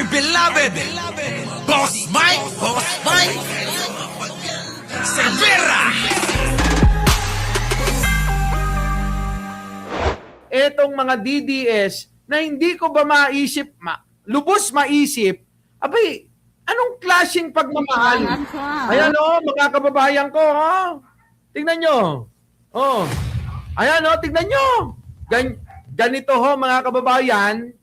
beloved Boss Mike Cervera. Etong mga DDS na hindi ko ba maisip, lubos maisip, abay, anong klaseng pagmamahal? Ayan o, mga kababayan ko, ha? Tingnan nyo. Oh. Ayan o, tingnan nyo. Ganito ho, mga kababayan,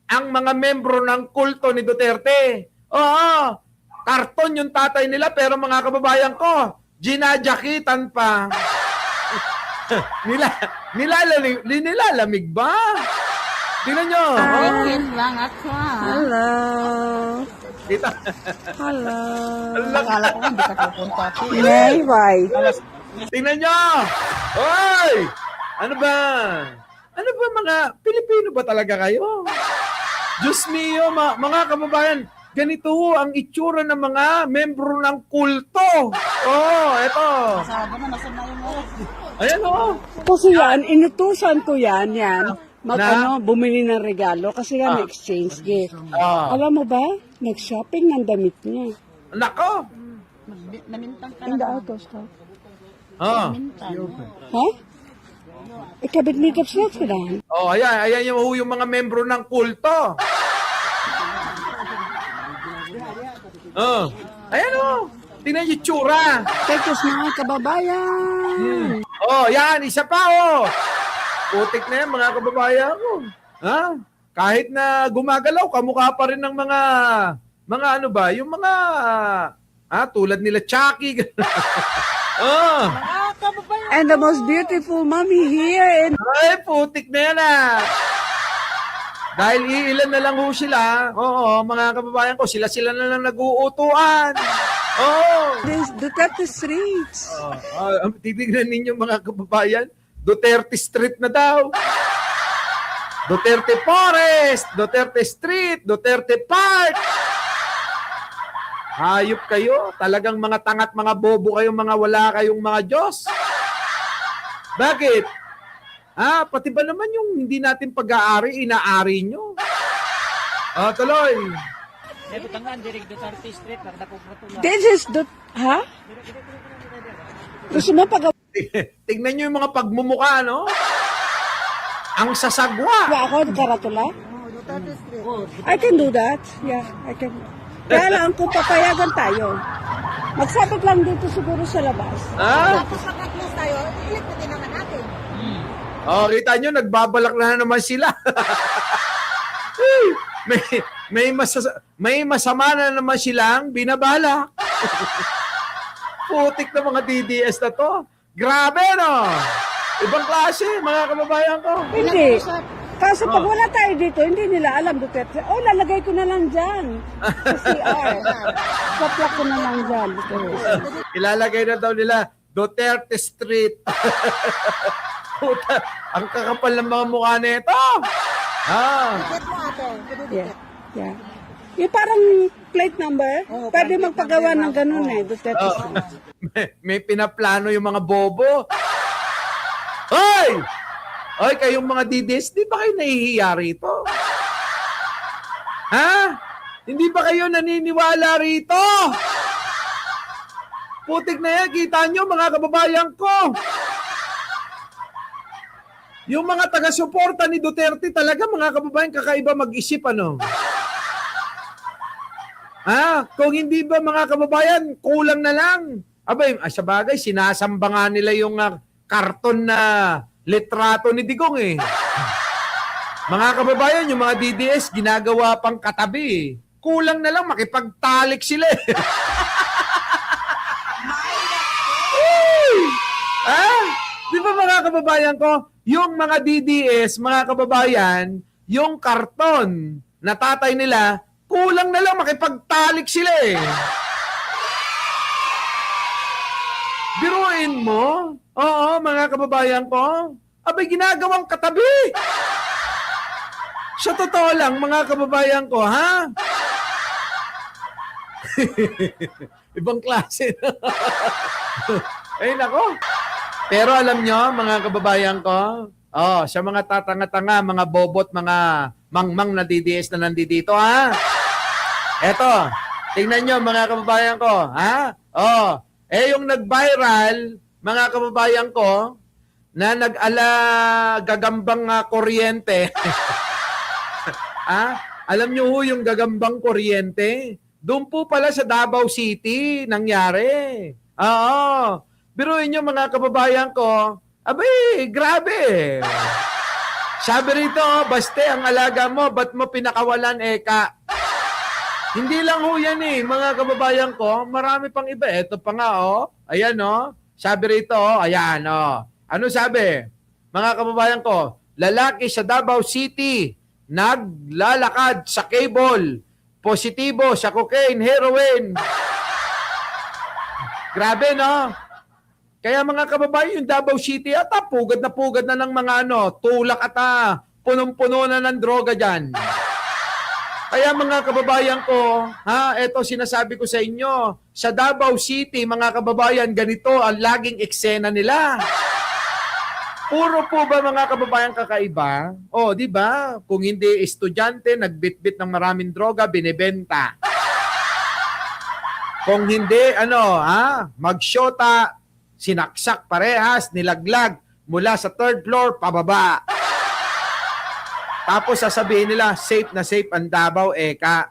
ang mga membro ng kulto ni Duterte. Oo, karton yung tatay nila, pero mga kababayan ko, ginadyakitan pa. Nilalamig ba? Tingnan nyo. Chicken lang ako. Hello. Kita. Hello. Akala ko hindi ka pupunta. Nay, why? Tingnan nyo. Hoy! Ano ba? Ano ba mga Pilipino ba talaga kayo? Diyos mio, mga kababayan, ganito ang itsura ng mga membro ng kulto. Oh, eto. Sabi na, nasa na yung oras. Ayan oh. Kasi yan, inutusan ko yan. Na? Bumili ng regalo kasi yan, exchange gift. Ah. Alam mo ba, nag-shopping ng damit niya. Nako. Namintang ka In the na. auto store. Oh. Ha? Ikabit makeup set ko lang. Oh, ayan yung mga membro ng kulto. Oh. Ayan oh. Tingnan yung tsura. Tekos mga kababayan. Oh, yan, isa pa oh. Putik na yan, mga kababayan ko. Ha? Kahit na gumagalaw, kamukha pa rin ng mga ano ba, yung mga tulad nila Chucky. Oh. And the most beautiful mommy here in... Ay, putik na yan ah. Dahil iilan na lang ho sila. Oo, mga kababayan ko, sila na lang nag-uutuan. Oh. This Duterte Streets. Titignan ninyo mga kababayan, Duterte Street na daw. Duterte Forest, Duterte Street, Duterte Park. Hayop kayo. Talagang mga tangat, mga bobo kayo, mga wala kayong mga Diyos. Bakit? Pati ba naman yung hindi natin pag-aari, inaari nyo? Tuloy. This is ha? Gusto mo pag Tignan nyo yung mga pagmumukha, no? Ang sasagwa. ako karatula? I can do that. Yeah, I can. Kaya lang kung papayagan tayo. Magsabit lang dito siguro sa labas. Tapos pagkatlos tayo, ilit na din naman natin. Kita nyo, nagbabalak na naman sila. may masama na naman silang binabalak. Putik na mga DDS na to. Grabe, no? Ibang klase, mga kababayan ko. Hindi. Kaso pag wala tayo dito, hindi nila alam Duterte. Oh, lalagay ko na lang dyan. Sa CR. Saplak ko na lang dyan. Duterte. Ilalagay na daw nila, Duterte Street. Puta, ang kakapal ng mga mukha nito. Get mo ate. Yeah. Yeah. Yung parang plate number, pwede magpagawa ng ganun eh, Duterte Street. May pinaplano yung mga bobo. Hoy! Hoy, kayong mga DDS, di ba kayo nahihiya rito? Ha? Hindi ba kayo naniniwala rito? Putik na yan, kita nyo mga kababayan ko. Yung mga taga-suporta ni Duterte talaga, mga kababayan, kakaiba mag-isip, ano? Kung hindi ba mga kababayan, kulang na lang. Abay, sa bagay, sinasamba nga nila yung karton na litrato ni Digong eh. Mga kababayan, yung mga DDS, ginagawa pang katabi. Kulang na lang, makipagtalik sila eh. Di ba mga kababayan ko, yung mga DDS, mga kababayan, yung karton na tatay nila, kulang na lang makipagtalik sila eh. Biruin mo? Oo, mga kababayan ko. Abay, ginagawang katabi. Sa totoo lang, mga kababayan ko, ha? Ibang klase. Ay, nako. Pero alam nyo, mga kababayan ko, sa mga tatanga-tanga, mga bobot, mga mangmang na DDS na nandito, ha? Eto, tingnan nyo mga kababayan ko, ha? Oh, yung nag-viral, mga kababayan ko, na nag-ala gagambang kuryente. Alam nyo ho yung gagambang kuryente? Doon po pala sa Davao City nangyari. Oo. Biruin nyo mga kababayan ko, abay, grabe. Sabi rito, baste, ang alaga mo, ba't mo pinakawalan, Eka? Hindi lang ho yan mga kababayan ko, marami pang iba. Ito pa nga, ayan, sabi rito, ayan, Ano sabi? Mga kababayan ko, lalaki sa Davao City, naglalakad sa cable, positibo sa cocaine, heroin. Grabe, no? Kaya mga kababayan, yung Davao City, pugad na ng mga tulak at punong-puno na ng droga dyan. Kaya mga kababayan ko, eto sinasabi ko sa inyo, sa Davao City, mga kababayan, ganito ang laging eksena nila. Puro po ba mga kababayan kakaiba? Di ba? Kung hindi estudyante, nagbitbit ng maraming droga, binebenta. Kung hindi, magsyota, sinaksak parehas, nilaglag mula sa third floor pababa. Tapos sasabihin nila, safe na safe ang Davao, Eka.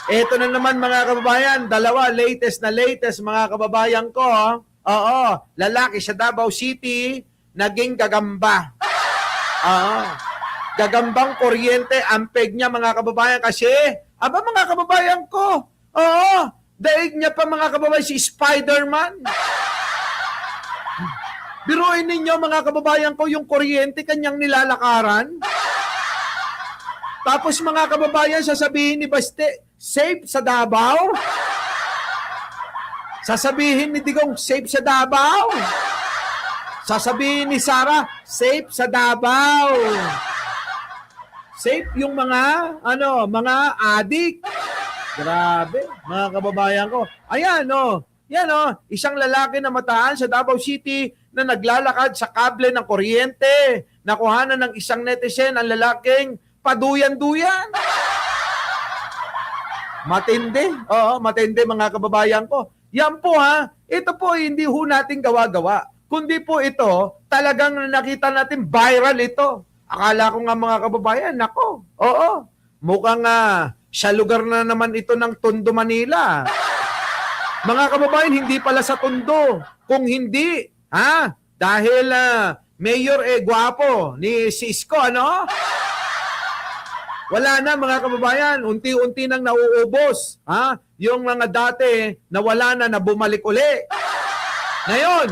Ito na naman mga kababayan, dalawa, latest mga kababayan ko. Oo, lalaki sa Davao City, naging gagamba. Gagambang kuryente, ang peg niya mga kababayan kasi, mga kababayan ko, daig niya pa mga kababayan si Spider-Man. Biruin ninyo mga kababayan ko yung kuryente kanyang nilalakaran. Tapos mga kababayan sasabihin ni Baste, safe sa Davao? Sasabihin ni Digong, safe sa Davao? Sasabihin ni Sarah, safe sa Davao? Safe yung mga adik. Grabe, mga kababayan ko. Ayan, yan, isang lalaki na mataan sa Davao City na naglalakad sa kable ng kuryente. Nakuhanan ng isang netizen ang lalaking paduyan-duyan. Matindi. Matindi mga kababayan ko. Yan po ito po hindi ho natin gawa-gawa. Kundi po ito, talagang nakita natin viral ito. Akala ko nga mga kababayan, nako, mukhang sa lugar na naman ito ng Tondo, Manila. Mga kababayan, hindi pala sa Tondo. Kung hindi, dahil Mayor gwapo ni Cisco, Wala na mga kababayan, unti-unti nang nauubos. Yung mga dati na wala na bumalik uli. Ngayon,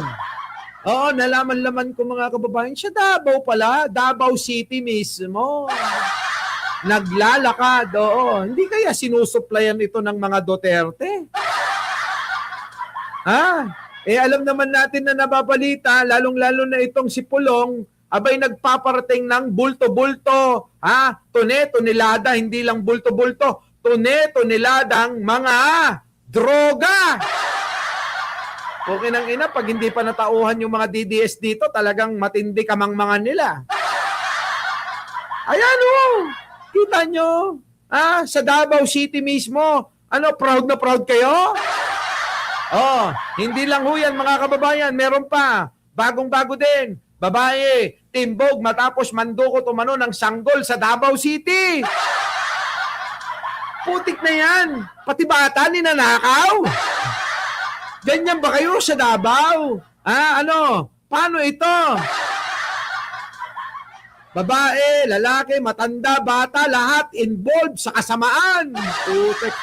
nalaman-laman ko mga kababayan, siya Davao pala, Davao City mismo. Naglalakad, Hindi kaya sinusuplayan ito ng mga Duterte? Alam naman natin na nababalita, lalong-lalo na itong si Pulong, abay nagpaparating ng bulto-bulto, tune-tunilada, hindi lang bulto-bulto, tune-tuniladang mga droga. Okay nang ina, pag hindi pa natauhan yung mga DDS dito, talagang matindi kamangmangan nila. Ayan kita nyo, sa Davao City mismo, proud na proud kayo? Hindi lang yan mga kababayan, meron pa, bagong-bago din, babae, timbog matapos mandukot umano ng sanggol sa Davao City. Putik na yan, pati bata ninanakaw. Ganyan ba kayo sa Davao? Paano ito? Babae, lalaki, matanda, bata, lahat involved sa kasamaan. Putik.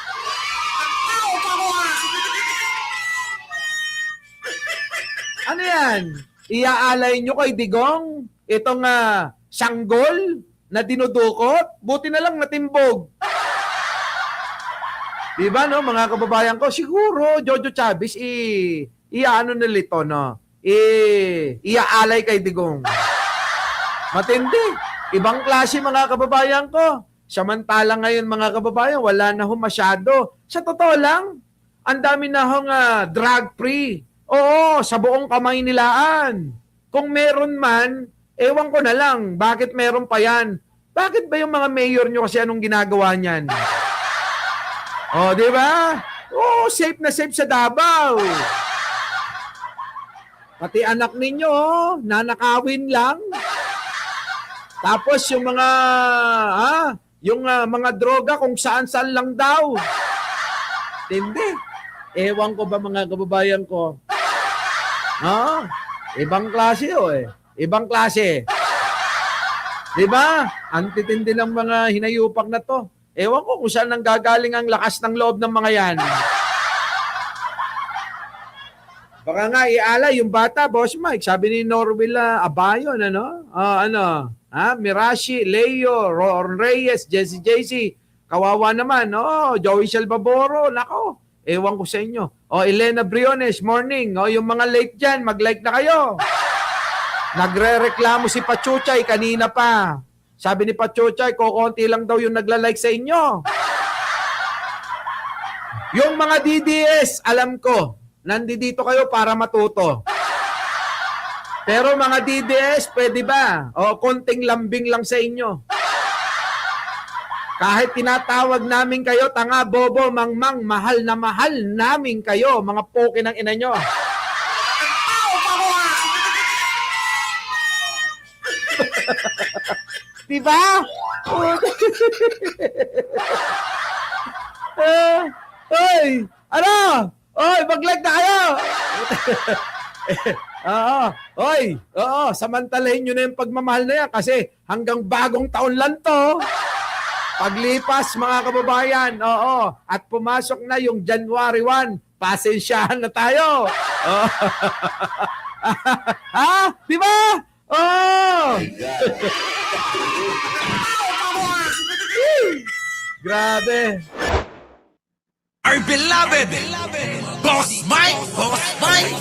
Ano yan? Iaalay nyo kay Digong itong sanggol na dinudukot? Buti na lang natimbog. Diba mga kababayan ko? Siguro, Jojo Chavez, nila ito, iaalay kay Digong. Matindi. Ibang klase mga kababayan ko. Samantala ngayon mga kababayan, wala na masyado. Sa totoo lang, ang dami na drug-free. Sa buong kamay nilaan. Kung meron man, ewan ko na lang, bakit meron pa yan? Bakit ba yung mga mayor nyo kasi anong ginagawa niyan? Oh, di ba? Oh, safe na safe sa Davao. Pati anak ninyo, oh, nanakawin lang. Tapos yung mga mga droga kung saan-saan lang daw. Hindi. Ewan ko ba mga kababayan ko? Ibang klase eh. Ibang klase. Di ba? Antitindi ng mga hinayupak na to. Ewan ko kung saan nanggagaling ang lakas ng loob ng mga yan. Baka nga iala yung bata, Boss Mike. Sabi ni Norville Abayon, Mirashi, Leo, Ron Reyes, Jesse JC. Kawawa naman, Joey Salvaboro, nako. Ewan ko sa inyo. Elena Briones, morning. Yung mga late dyan, mag-like na kayo. Nagre-reklamo si Pachuchay kanina pa. Sabi ni Pachuchay, kukunti lang daw yung nagla-like sa inyo. Yung mga DDS, alam ko, nandito kayo para matuto. Pero mga DDS, pwede ba? Konting lambing lang sa inyo. Kahit tinatawag namin kayo, tanga, bobo, mangmang, mahal na mahal namin kayo, mga poke ng ina nyo. Diba? Oy! Ano? Oy, mag-like na kayo! Samantalahin nyo na yung pagmamahal na yan kasi hanggang bagong taon lang to. Paglipas mga kababayan, at pumasok na yung January 1, pasensyahan na tayo. Di ba? Grabe. Our beloved Boss Mike, Boss Mike.